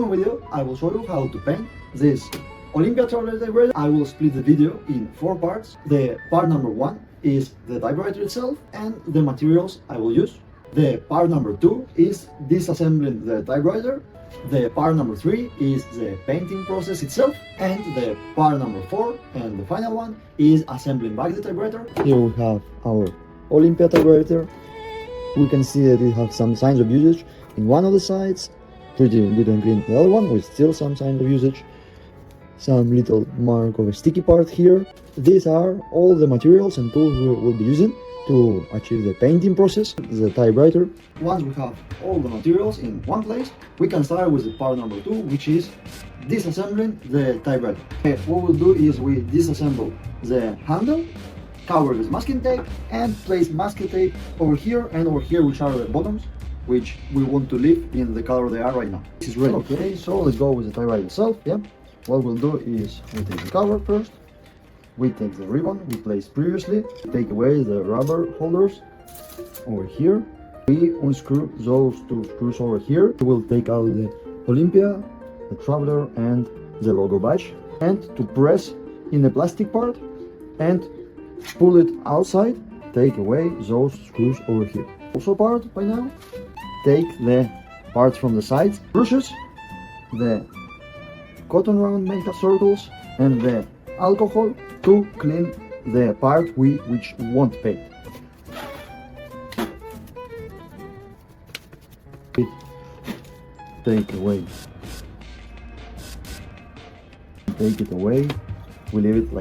second video, I will show you how to paint this Olympia typewriter. I will split the video in 4 parts. The part number 1 is the typewriter itself and the materials I will use. The part number 2 is disassembling the typewriter. The part number 3 is the painting process itself. And the part number 4 and the final one is assembling back the typewriter. Here we have our Olympia typewriter. We can see that it has some signs of usage in one of the sides, pretty good and clean the other one with still some signs of usage, some little mark of a sticky part here. These are all the materials and tools we will be using to achieve the painting process, the typewriter. Once we have all the materials in one place, we can start with the part number 2, which is disassembling the typewriter. What we'll do is we disassemble the handle, cover with masking tape, and place masking tape over here and over here, which are the buttons which we want to leave in the color they are right now. This is ready. Okay, so let's go with the typewriter itself. Yeah, what we'll do is we take the cover first, we take the ribbon we placed previously, take away the rubber holders over here, we unscrew those 2 screws over here. We'll take out the Olympia, the traveler, and the logo badge, and to press in the plastic part and pull it outside, take away those screws over here. Also part by now, take the parts from the sides, brushes, the cotton round makeup circles, and the alcohol to clean the part which won't paint. Take away. Take it away. We leave it like